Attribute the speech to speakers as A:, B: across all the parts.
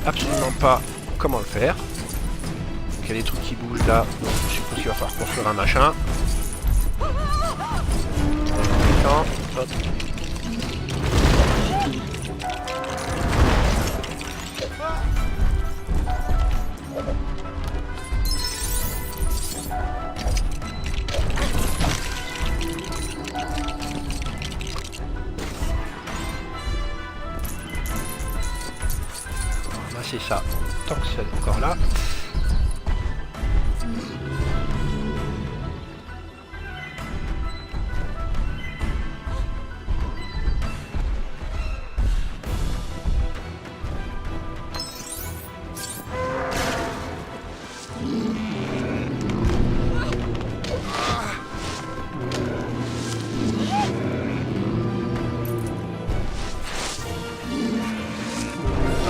A: absolument pas comment le faire. Donc il y a des trucs qui bougent là, donc je suppose qu'il va falloir construire un machin. Attends, hop. C'est ça, tant que c'est encore là.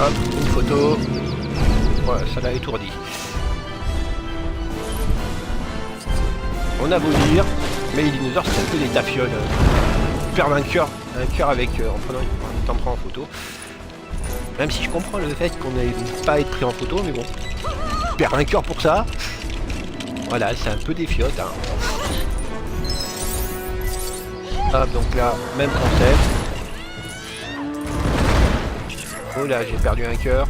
A: Hop, une photo. Voilà, ça l'a étourdi. On a beau dire, mais les dinosaures c'est un peu des tafioles. Ils perdent un cœur avec en étant pris en photo. Même si je comprends le fait qu'on n'ait pas être pris en photo, mais bon. Ils perdent un cœur pour ça. Voilà, c'est un peu des fiottes. Hein. Hop, donc là, même concept. Oh là, j'ai perdu un cœur.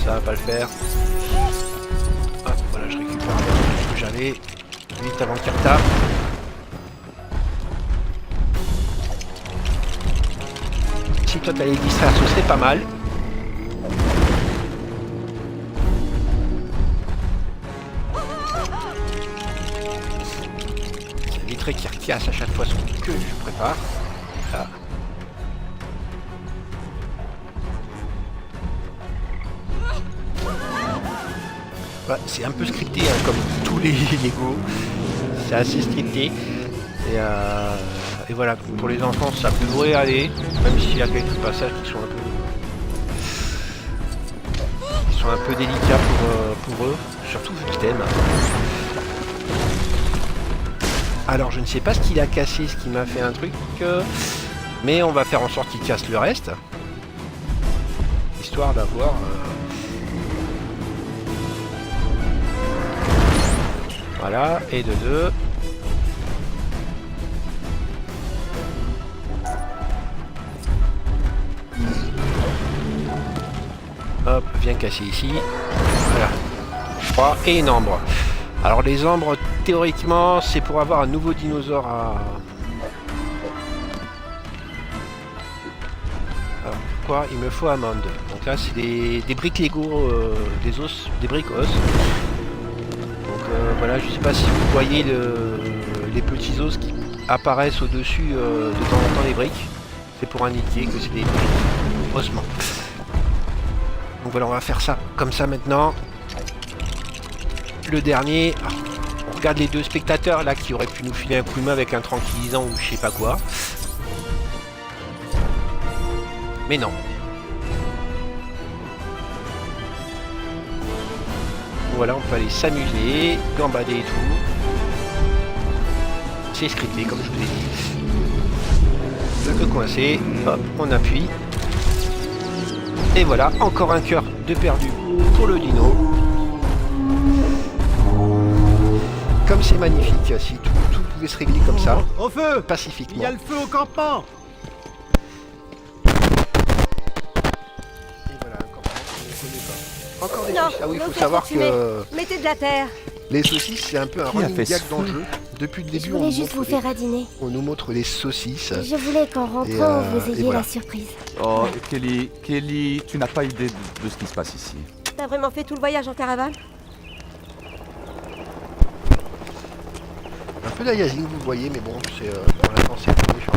A: Ça va pas le faire. Hop, voilà, je récupère ce que j'avais. Vite avant qu'il retape. Si toi t'allais distraire, ce serait pas mal. C'est un vitré qui recasse à chaque fois son que je prépare. Là. Ouais, c'est un peu scripté hein, comme tous les Lego, c'est assez scripté et voilà, pour les enfants ça devrait aller, même s'il y a quelques passages qui sont un peu délicats pour eux, surtout vu le thème. Alors je ne sais pas ce qu'il a cassé, ce qui m'a fait un truc, mais on va faire en sorte qu'il casse le reste, histoire d'avoir... Voilà, et de deux. Hop, viens casser ici. Voilà. 3 et une ambre. Alors les ambres, théoriquement, c'est pour avoir un nouveau dinosaure à... Alors pourquoi il me faut amande. Donc là c'est des briques Lego, des os, des briques os. Voilà, je sais pas si vous voyez les petits os qui apparaissent au-dessus de temps en temps des briques. C'est pour indiquer que c'est des briques ossements. Donc voilà, on va faire ça comme ça maintenant. Le dernier, on regarde les deux spectateurs là qui auraient pu nous filer un coup de main avec un tranquillisant ou je sais pas quoi. Mais non. Voilà, on peut aller s'amuser, gambader et tout. C'est scripté comme je vous ai dit. Plus que coincé, hop, on appuie. Et voilà, encore un cœur de perdu pour le dino. Comme c'est magnifique, si tout pouvait se régler comme ça,
B: au feu,
A: pacifiquement.
B: Il y a le feu au campement.
A: Encore des
C: Non,
A: saucisses. Ah oui, il faut
C: qu'est-ce
A: savoir
C: que tu
A: que
C: mettez de la terre.
A: les saucisses, c'est un peu un
B: Qui a
A: running
B: fait
A: gag
B: ce
A: dans le
B: feu
A: jeu. Depuis le
C: Je
A: début,
C: voulais juste vous faire à dîner.
A: on nous montre les saucisses.
C: Je voulais qu'en rentrant, vous
A: et
C: ayez
A: voilà.
C: la surprise.
D: Oh, Kelly, tu n'as pas idée de ce qui se passe ici.
C: T'as vraiment fait tout le voyage en caravane?
A: Un peu d'ayazine, vous voyez, mais bon, c'est pour l'instant, c'est pas méchant.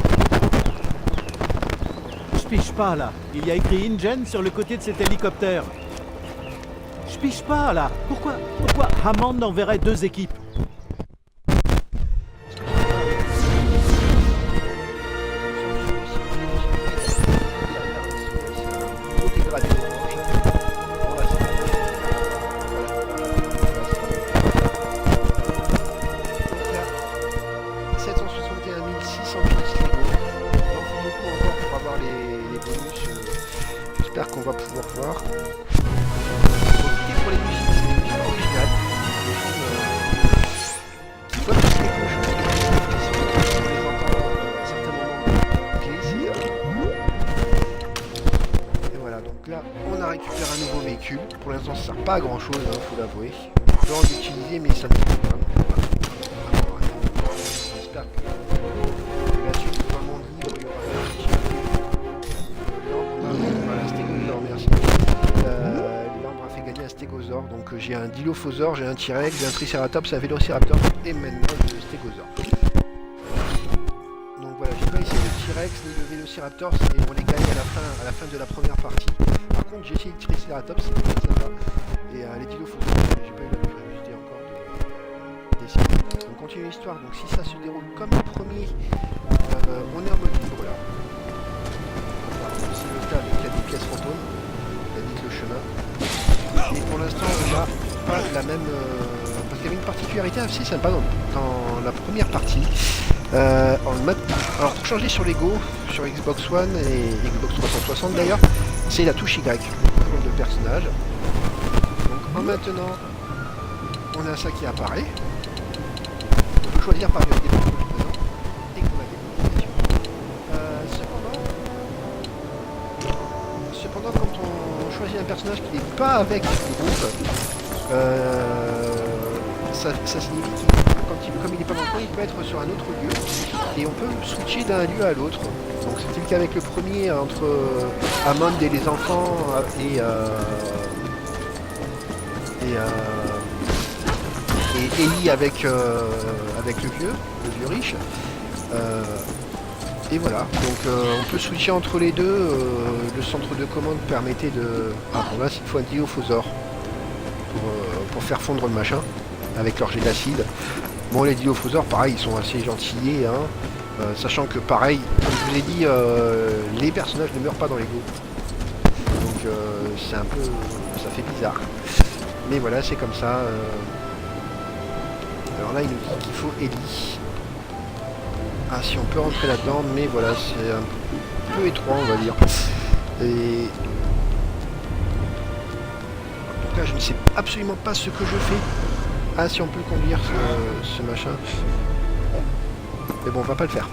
B: Je piche pas là. Il y a écrit InGen sur le côté de cet hélicoptère. Je piche pas là. Pourquoi Hammond enverrait 2 équipes?
A: J'espère qu'on va pouvoir voir. pour les musiques, c'est des musiques originales. Des films qui doivent passer quelque chose. On les entend à certains moments clés. Et voilà, donc là, on a récupéré un nouveau véhicule. Pour l'instant, ça sert pas à grand chose, faut l'avouer. J'ai envie d'utiliser, mais ça ne sert vraiment pas. J'espère que la suite du monde libre, il y aura un petit voilà, stégosaure, merci. L'arbre a fait gagner un stégosaure, donc j'ai un dilophosaure, j'ai un T-Rex, j'ai un Triceratops, un Vélociraptor et maintenant le stégosaure. Donc voilà, j'ai pas essayé le T-Rex ni le Vélociraptor et on les gagne à la fin de la première partie. Par contre, j'ai essayé le Triceratops, c'était très sympa. Et les dilophosaures, j'ai pas eu la curiosité encore d'essayer. On continue l'histoire, donc si ça se déroule comme le premier, on est en mode libre là. C'est le cas avec des pièces fantômes, on indique le chemin. Et pour l'instant, on n'a pas la même. Parce qu'il y avait une particularité assez sympa dans la première partie. Alors pour changer sur Lego, sur Xbox One et Xbox 360 d'ailleurs, c'est la touche Y pour le personnage. Donc en maintenant, on a ça qui apparaît. On peut choisir par des personnages présents et qu'on a des modifications. Cependant, quand on choisit un personnage qui n'est pas avec le groupe, ça signifie comme il n'est pas dans le coin, il peut être sur un autre lieu et on peut switcher d'un lieu à l'autre. Donc c'était le cas avec le premier entre Hammond et les enfants et Ellie avec le vieux riche. Et voilà, donc on peut switcher entre les deux. Le centre de commande permettait de... Ah bon, là, il faut un dilophosaure pour faire fondre le machin avec leur jet d'acide. Bon, les dilophosaures, pareil, ils sont assez gentillés, hein, sachant que, pareil, comme je vous ai dit, les personnages ne meurent pas dans les Go. Donc, c'est un peu... ça fait bizarre. Mais voilà, c'est comme ça. Alors là, il nous dit qu'il faut Ellie. Ah, si on peut rentrer là-dedans, mais voilà, c'est un peu étroit, on va dire. Et... En tout cas, je ne sais absolument pas ce que je fais. Ah, si on peut conduire ce machin. Mais bon, on va pas le faire.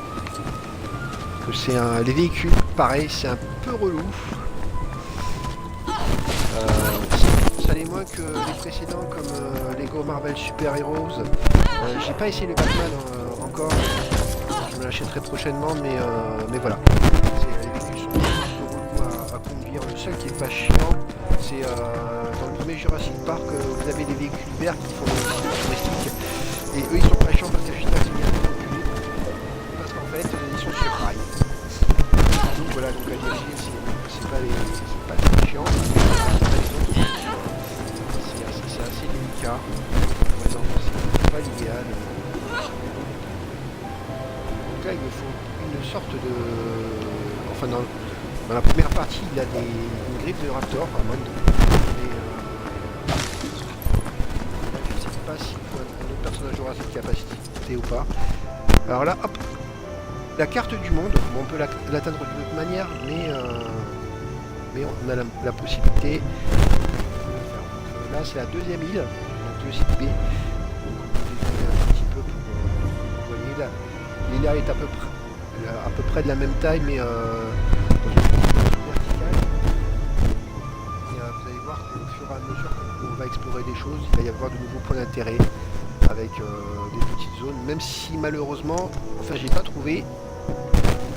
A: Parce que c'est les véhicules, pareil, c'est un peu relou. Ça l'est moins que les précédents, comme Lego Marvel Super Heroes. J'ai pas essayé le Batman encore. Je me l'achèterai prochainement, mais voilà. Les véhicules sont un peu relous à conduire. Le seul qui est pas chiant, c'est dans le premier Jurassic Park, vous avez des véhicules verts qui font des touristiques. Et eux, ils sont pas chiants parce que juste là, c'est bien reculé. Parce qu'en fait, ils sont sur rail. Donc voilà, donc à diriger, c'est pas les chiants. C'est assez délicat. Ouais, non, c'est pas l'idéal. Donc là, il me faut une sorte de... Enfin, dans la première partie, il a une griffe de raptor, à moins de... Je sais pas s'il faut un autre personnage Jurassic capacité ou pas. Alors là, hop, la carte du monde, bon, on peut l'atteindre d'une autre manière, mais on a la possibilité de le faire. Donc, là, c'est la deuxième île, donc le site B. Donc, on peut dézoomer un petit peu pour... vous voyez là, l'île est à peu près de la même taille, mais dans une position verticale. Et vous allez voir qu'au fur et à mesure qu'on va explorer des choses, il va y avoir de nouveaux points d'intérêt avec des petites zones, même si malheureusement, enfin j'ai pas trouvé,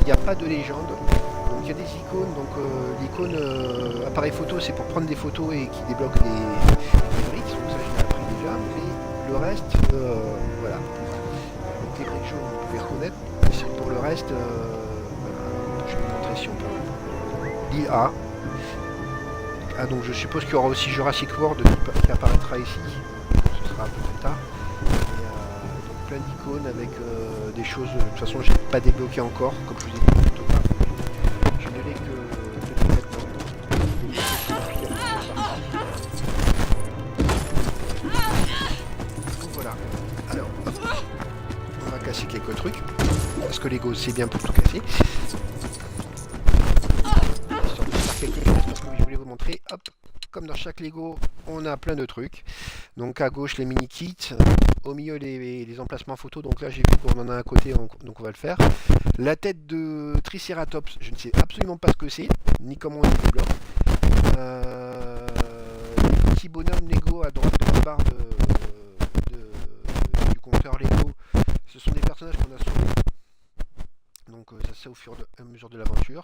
A: il n'y a pas de légende. Donc il y a des icônes, donc l'icône appareil photo c'est pour prendre des photos et qui débloque des briques, donc ça je l'ai appris déjà, mais le reste, voilà. Donc les briques jaunes vous pouvez reconnaître, mais c'est pour le reste, je vais vous montrer si on peut. L'île A. Ah donc je suppose qu'il y aura aussi Jurassic World qui apparaîtra ici, ce sera un peu plus tard. Donc plein d'icônes avec des choses, de toute façon j'ai pas débloqué encore, comme je vous ai dit tout à l'heure. Je ne l'ai que maintenant. Donc voilà. Alors, hop. On va casser quelques trucs, parce que Lego c'est bien pour tout casser. Histoire de faire quelque chose, parce que je voulais vous montrer, hop, comme dans chaque Lego, on a plein de trucs. Donc à gauche les mini-kits, au milieu les emplacements photos. Donc là j'ai vu qu'on en a à côté, donc on va le faire. La tête de Triceratops, je ne sais absolument pas ce que c'est, ni comment on les développe. Les petits bonhommes Lego à droite dans la barre du compteur Lego, ce sont des personnages qu'on a sauvés. Donc ça c'est au fur et à mesure de l'aventure.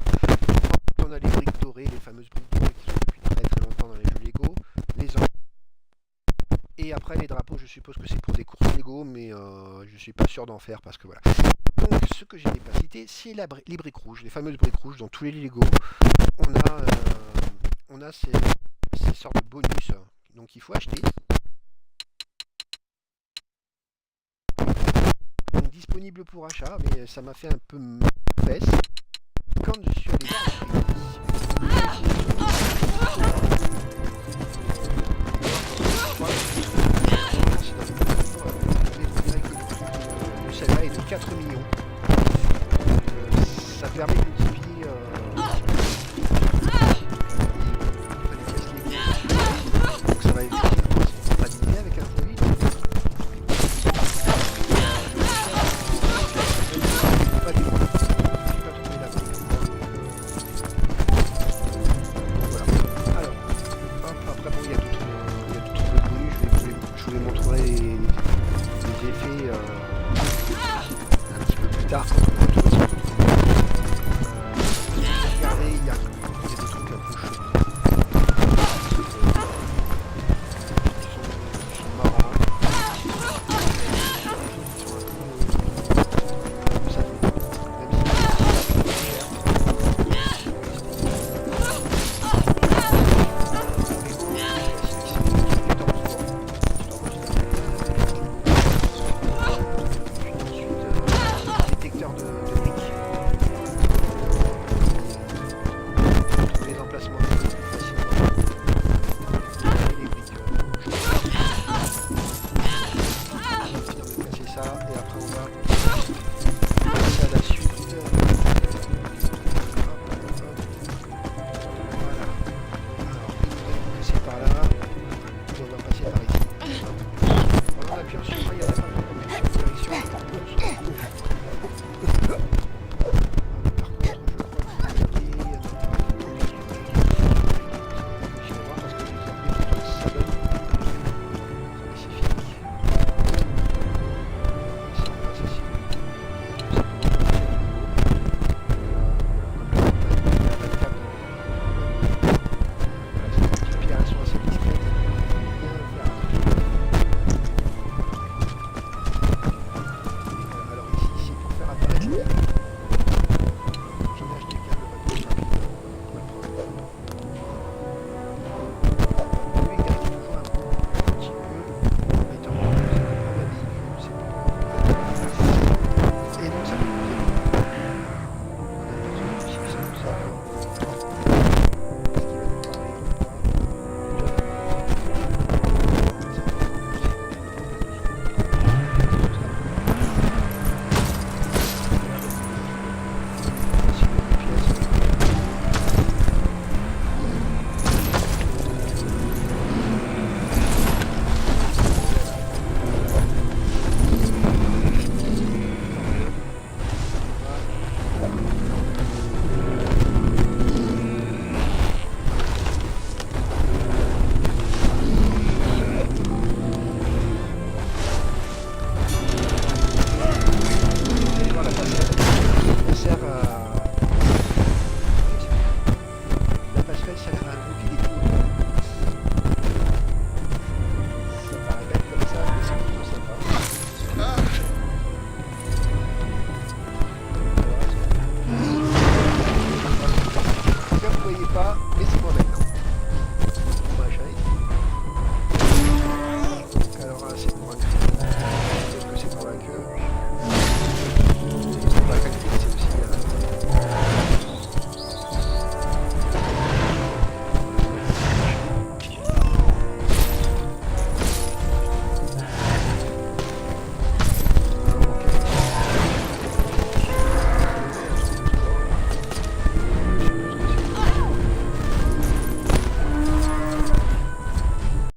A: On a les briques dorées, les fameuses briques dorées qui sont depuis très très longtemps dans les jeux Lego. Les et après les drapeaux, je suppose que c'est pour des courses Lego, mais je suis pas sûr d'en faire parce que voilà. Donc ce que je n'ai pas cité, c'est les briques rouges, les fameuses briques rouges dans tous les Lego. On a ces sortes de bonus, donc il faut acheter. Donc, disponible pour achat, mais ça m'a fait un peu fesse quand je suis allé voir les prix.